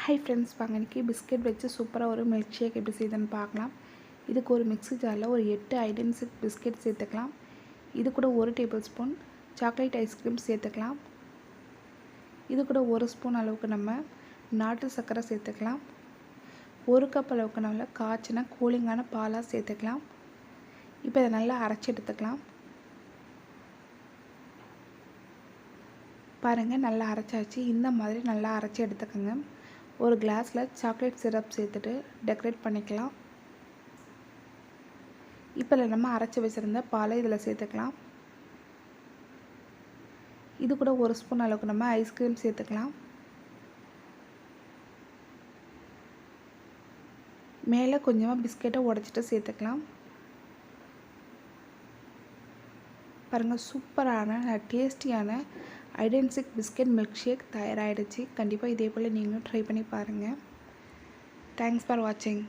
Hi friends, வாங்க இன்றைக்கி biscuit வச்சு சூப்பராக ஒரு மில்க் ஷேக் எப்படி செய்யுதுன்னு பார்க்கலாம். இதுக்கு ஒரு மிக்ஸி ஜாரில் ஒரு 8 ஐடென்டிக் பிஸ்கெட் சேர்த்துக்கலாம். இது கூட 1 டேபிள் ஸ்பூன் சாக்லேட் ஐஸ்கிரீம் சேர்த்துக்கலாம். இது கூட 1 ஸ்பூன் அளவுக்கு நம்ம நாட்டு சர்க்கரை சேர்த்துக்கலாம். 1 கப் அளவுக்கு நல்லா காய்ச்சின கூலிங்கான பாலாக சேர்த்துக்கலாம். இப்போ இதை நல்லா அரைச்சி எடுத்துக்கலாம். பாருங்கள், நல்லா அரைச்சாச்சு. இந்த மாதிரி நல்லா அரைச்சி எடுத்துக்கோங்க. ஒரு கிளாஸில் சாக்லேட் சிரப் சேர்த்துட்டு டெக்கரேட் பண்ணிக்கலாம். இப்போ நம்ம அரைச்சி வச்சுருந்த பாலை இதில் சேர்த்துக்கலாம். இது கூட 1 ஸ்பூன் அளவுக்கு நம்ம ஐஸ்கிரீம் சேர்த்துக்கலாம். மேலே கொஞ்சமாக பிஸ்கெட்டை உடைச்சிட்டு சேர்த்துக்கலாம். பாருங்கள், சூப்பரான டேஸ்டியான ஐடென்டிக் பிஸ்கெட் மில்க் ஷேக் தயாராகிடுச்சு. கண்டிப்பாக இதே போல் நீங்களும் ட்ரை பண்ணி பாருங்கள். தேங்க்ஸ் ஃபார் வாட்சிங்.